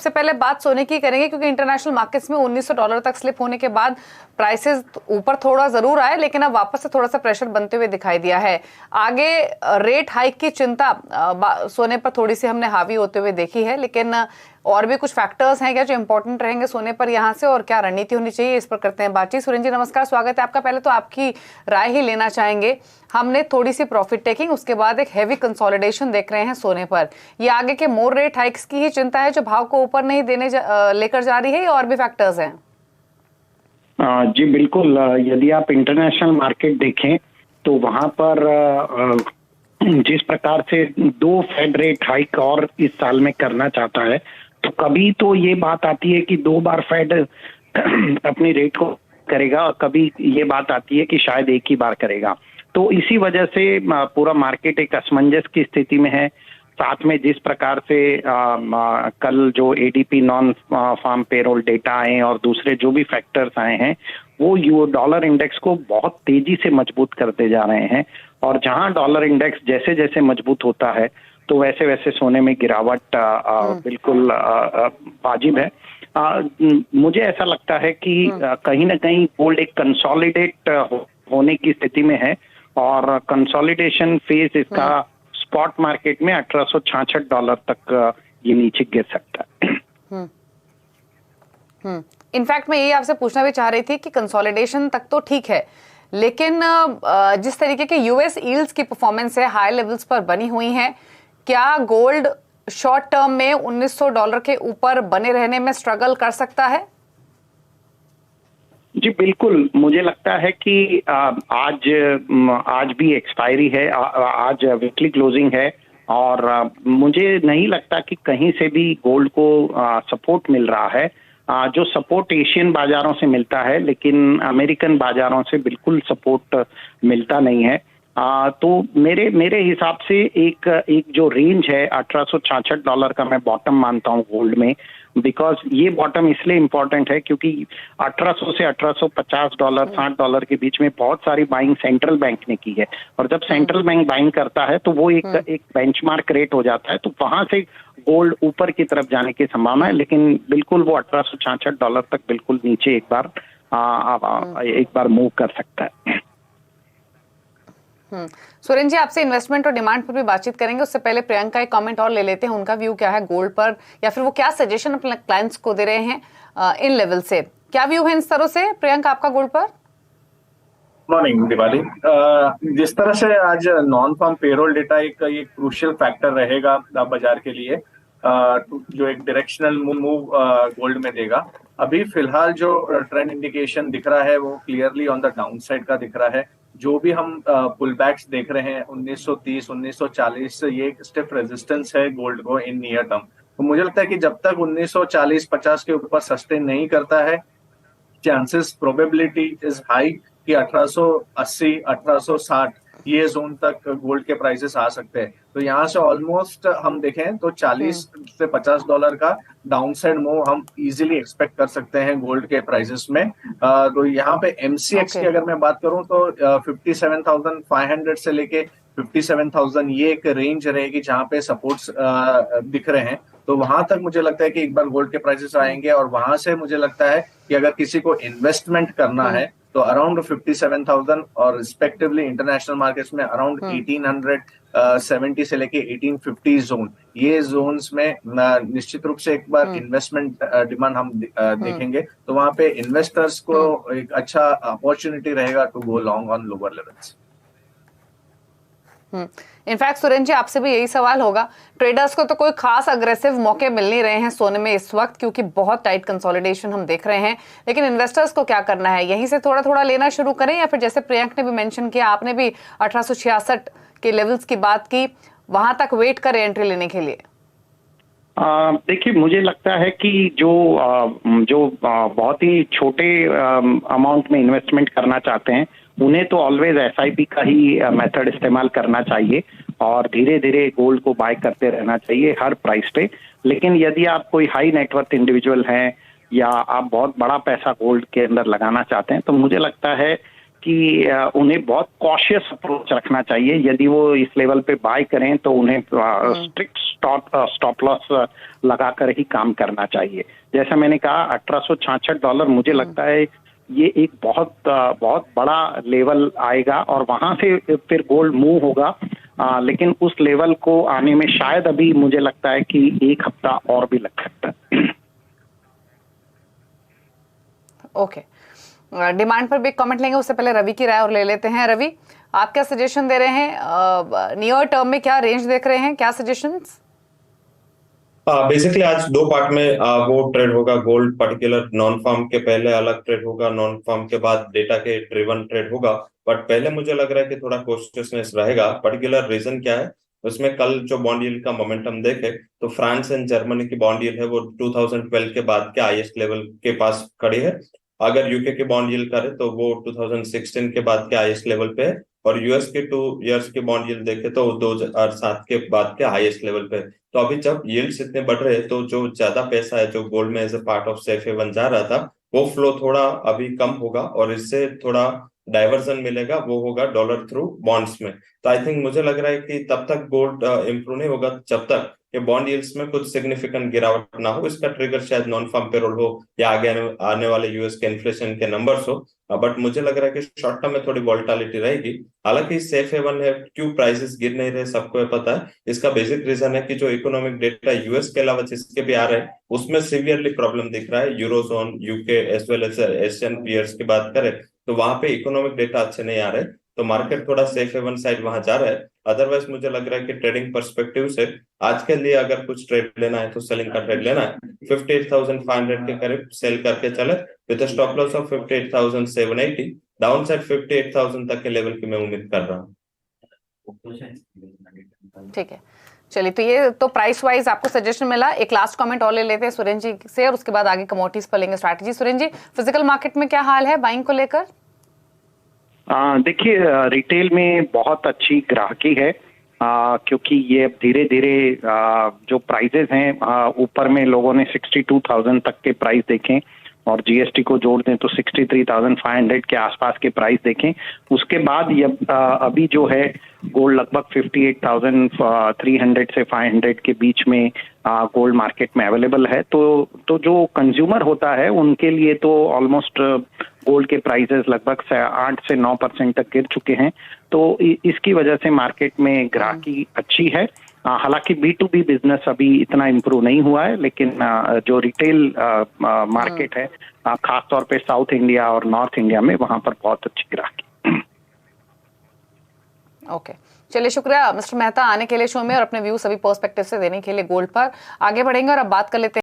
सबसे पहले बात सोने की करेंगे क्योंकि इंटरनेशनल मार्केट्स में $1900 तक स्लिप होने के बाद प्राइसेस ऊपर थोड़ा जरूर आए, लेकिन अब वापस से थोड़ा सा प्रेशर बनते हुए दिखाई दिया है। आगे रेट हाइक की चिंता सोने पर थोड़ी सी हमने हावी होते हुए देखी है, लेकिन और भी कुछ फैक्टर्स हैं क्या जो इंपॉर्टेंट रहेंगे सोने पर यहाँ से, और क्या रणनीति होनी चाहिए, इस पर करते हैं बातचीत। सुरेंद्र जी नमस्कार, स्वागत है आपका। पहले तो आपकी राय ही लेना चाहेंगे। हमने थोड़ी सी प्रॉफिट टेकिंग, उसके बाद एक हैवी कंसोलिडेशन देख रहे हैं सोने पर। ये आगे के मोर रेट हाइक्स की ही चिंता है जो भाव को ऊपर नहीं लेकर जा रही है, या और भी फैक्टर्स हैं? जी बिल्कुल। यदि आप इंटरनेशनल मार्केट देखें तो वहां पर जिस प्रकार से 2 फेड रेट हाइक और इस साल में करना चाहता है, तो कभी तो ये बात आती है कि 2 बार फेड अपनी रेट को करेगा, और कभी ये बात आती है कि शायद एक ही बार करेगा। तो इसी वजह से पूरा मार्केट एक असमंजस की स्थिति में है। साथ में जिस प्रकार से कल जो ADP non farm payroll data आए और दूसरे जो भी फैक्टर्स आए हैं, वो यूरो डॉलर इंडेक्स को बहुत तेजी से मजबूत करते जा रहे हैं। और जहां डॉलर इंडेक्स जैसे जैसे मजबूत होता है तो वैसे वैसे सोने में गिरावट बिल्कुल वाजिब है। मुझे ऐसा लगता है कि कहीं ना कहीं गोल्ड एक कंसोलिडेट होने की स्थिति में है, और कंसोलिडेशन फेज इसका स्पॉट मार्केट में $1866 तक ये नीचे गिर सकता है। इनफैक्ट मैं यही आपसे पूछना भी चाह रही थी कि कंसोलिडेशन तक तो ठीक है, लेकिन जिस तरीके के यूएस यील्ड्स की परफॉर्मेंस है, हाई लेवल्स पर बनी हुई है, क्या गोल्ड शॉर्ट टर्म में $1900 के ऊपर बने रहने में स्ट्रगल कर सकता है? जी बिल्कुल। मुझे लगता है कि आज भी एक्सपायरी है, आज वीकली क्लोजिंग है, और मुझे नहीं लगता कि कहीं से भी गोल्ड को सपोर्ट मिल रहा है। जो सपोर्ट एशियन बाजारों से मिलता है, लेकिन अमेरिकन बाजारों से बिल्कुल सपोर्ट मिलता नहीं है। तो मेरे हिसाब से एक जो रेंज है $1866 का मैं बॉटम मानता हूँ गोल्ड में। बिकॉज ये बॉटम इसलिए इम्पोर्टेंट है क्योंकि 1800 से $1850 $60 के बीच में बहुत सारी बाइंग सेंट्रल बैंक ने की है, और जब सेंट्रल बैंक बाइंग करता है तो वो एक बेंचमार्क रेट हो जाता है, तो वहां से गोल्ड ऊपर की तरफ जाने की संभावना है। लेकिन बिल्कुल वो $1866 तक बिल्कुल नीचे एक बार मूव कर सकता है। सुरेंद्र जी आपसे इन्वेस्टमेंट और डिमांड पर भी बातचीत करेंगे। उससे पहले प्रियंका एक कमेंट और ले लेते हैं, उनका व्यू क्या है गोल्ड पर, या फिर वो क्या सजेशन अपने क्लाइंट्स को दे रहे हैं इन लेवल से। क्या व्यू है इन स्तरों से प्रियंका आपका गोल्ड पर? मॉर्निंग दिवाली। जिस तरह से आज नॉन फार्म पेरोल डेटा एक क्रूशियल फैक्टर रहेगा बाजार के लिए, जो एक डायरेक्शनल मूव गोल्ड में देगा। अभी फिलहाल जो ट्रेंड इंडिकेशन दिख रहा है वो clearly on the down side का दिख रहा है। जो भी हम पुल बैक्स देख रहे हैं 1930 1940, ये एक स्टिफ रेजिस्टेंस है गोल्ड को इन नियर टर्म। तो मुझे लगता है कि जब तक 1940-50 के ऊपर सस्टेन नहीं करता है, चांसेस प्रोबेबिलिटी इज हाई कि 1880 1860 ये जोन तक गोल्ड के प्राइसेस आ सकते हैं। तो यहाँ से ऑलमोस्ट हम देखें तो $40 से $50 का डाउनसाइड मूव हम इजीली एक्सपेक्ट कर सकते हैं गोल्ड के प्राइसेस में। तो यहाँ पे एमसीएक्स की अगर मैं बात करूं तो 57,500 से लेके 57,000 ये एक रेंज रहेगी जहाँ पे सपोर्ट्स दिख रहे हैं। तो वहां तक मुझे लगता है कि एक बार गोल्ड के प्राइसेस आएंगे, और वहां से मुझे लगता है कि अगर किसी को इन्वेस्टमेंट करना है तो अराउंड 57,000 और रिस्पेक्टिवली इंटरनेशनल मार्केट्स में अराउंड 1870 से लेके 1850 जोन, ये जोन्स में निश्चित रूप से एक बार इन्वेस्टमेंट डिमांड हम देखेंगे। तो वहां पे इन्वेस्टर्स को एक अच्छा अपॉर्चुनिटी रहेगा to go long on lower levels. In fact Surendra ji आपसे भी यही सवाल होगा। ट्रेडर्स को तो कोई खास अग्रेसिव मौके मिल नहीं रहे हैं सोने में इस वक्त, क्योंकि बहुत टाइट कंसोलिडेशन हम देख रहे हैं, लेकिन इन्वेस्टर्स को क्या करना है? यहीं से थोड़ा थोड़ा लेना शुरू करें, या फिर जैसे प्रियंक ने भी मेंशन किया, आपने भी 1866 के लेवल्स की बात की, वहां तक वेट करें एंट्री लेने के लिए? देखिए, मुझे लगता है कि जो बहुत ही छोटे अमाउंट में इन्वेस्टमेंट करना चाहते हैं उन्हें तो ऑलवेज एसआईपी का ही मेथड इस्तेमाल करना चाहिए, और धीरे धीरे गोल्ड को बाय करते रहना चाहिए हर प्राइस पे। लेकिन यदि आप कोई हाई नेटवर्थ इंडिविजुअल हैं, या आप बहुत बड़ा पैसा गोल्ड के अंदर लगाना चाहते हैं, तो मुझे लगता है कि उन्हें बहुत कॉशियस अप्रोच रखना चाहिए। यदि वो इस लेवल पे बाय करें तो उन्हें स्ट्रिक्ट स्टॉप लॉस लगाकर ही काम करना चाहिए। जैसा मैंने कहा $1866 मुझे लगता है ये एक बहुत बहुत बड़ा लेवल आएगा और वहां से फिर गोल्ड मूव होगा। लेकिन उस लेवल को आने में शायद अभी मुझे लगता है कि एक हफ्ता और भी लग सकता है। ओके, डिमांड पर भी एक कमेंट लेंगे, उससे पहले रवि की राय और ले लेते हैं। रवि, आप क्या सजेशन दे रहे हैं? नियर टर्म में क्या रेंज देख रहे हैं, क्या सजेशंस? बेसिकली आज दो पार्ट में वो ट्रेड होगा। गोल्ड पर्टिकुलर नॉन फार्म के पहले अलग ट्रेड होगा, नॉन फार्म के बाद डेटा के ड्रिवन ट्रेड होगा। बट पहले मुझे लग रहा है कि थोड़ा कॉशियसनेस रहेगा। पर्टिकुलर रीजन क्या है उसमें, कल जो बॉन्ड यील्ड का मोमेंटम देखे तो फ्रांस एंड जर्मनी की बॉन्ड यील्ड है वो 2012 के बाद के हाईएस्ट लेवल के पास खड़ी है। अगर यूके की बॉन्ड यील्ड करे तो वो 2016 के बाद के हाईएस्ट लेवल पे है। और यूएस के 2 इयर्स की बॉन्ड यील्ड देखे तो 2007 के बाद के हाईएस्ट लेवल पे। तो अभी जब यील्ड्स इतने बढ़ रहे हैं तो जो ज्यादा पैसा है जो गोल्ड में as a part of safe haven जा रहा था वो फ्लो थोड़ा अभी कम होगा और इससे थोड़ा डाइवर्जन मिलेगा, वो होगा डॉलर थ्रू बॉन्ड्स में। तो आई थिंक मुझे लग रहा है कि तब तक गोल्ड इंप्रूव नहीं होगा जब तक ये बॉन्ड यील्ड्स में कुछ सिग्निफिकेंट गिरावट ना हो। इसका ट्रिगर शायद नॉन फार्म पेरोल हो या आगे आने वाले यूएस के इन्फ्लेशन के नंबर्स हो। बट मुझे लग रहा है कि शॉर्ट टर्म में थोड़ी वॉलेटिलिटी रहेगी। हालांकि सेफ हेवन है, क्यों प्राइसेस गिर नहीं रहे सबको पता है। इसका बेसिक रीजन है कि जो इकोनॉमिक डेटा यूएस के अलावा जिसके भी आ रहे हैं उसमें सीवियरली प्रॉब्लम दिख रहा है। Eurozone, UK as well as Asian peers की बात करें तो वहां पे इकोनॉमिक डेटा अच्छे नहीं आ रहे, तो मार्केट थोड़ा सेफ हेवन साइड वहां जा रहा है। अदरवाइज मुझे लग रहा है कि ट्रेडिंग पर्सपेक्टिव से आज के लिए अगर कुछ ट्रेड लेना है तो सेलिंग का ट्रेड लेना है। 58,500 के करीब सेल करके चले with stop loss of 58,780। Down side 58,000 तक के लेवल की मैं उम्मीद कर रहा हूँ। ठीक है, चलिए, तो ये तो प्राइस वाइज आपको सजेशन मिला। एक लास्ट कमेंट और ले लेते हैं सुरेंद्र जी से और उसके बाद आगे कमोडिटीज पर लेंगे स्ट्रैटेजी। सुरेंद्र जी, फिजिकल मार्केट में क्या हाल है बाइंग को लेकर? देखिए, रिटेल में बहुत अच्छी ग्राहकी है क्योंकि ये धीरे धीरे जो प्राइजेस हैं ऊपर में लोगों ने 62,000 तक के प्राइस देखें और जीएसटी को जोड़ दें तो 63,500 के आसपास के प्राइस देखें। उसके बाद ये अभी जो है गोल्ड लगभग 58,300 से 500 के बीच में गोल्ड मार्केट में अवेलेबल है। तो जो कंज्यूमर होता है उनके लिए तो ऑलमोस्ट गोल्ड के प्राइसेस लगभग 8 से 9% तक गिर चुके हैं। तो इसकी वजह से मार्केट में ग्राहकी अच्छी है। हालांकि B2B बिजनेस अभी इतना इम्प्रूव नहीं हुआ है, लेकिन जो रिटेल मार्केट है खास तौर पे साउथ इंडिया और नॉर्थ इंडिया में वहां पर बहुत अच्छी ग्राहकी। ओके, चलिए, शुक्रिया मिस्टर मेहता आने के लिए शो में और अपने व्यू सभी पर्सपेक्टिव से देने के लिए गोल्ड पर। आगे बढ़ेंगे और अब बात कर लेते हैं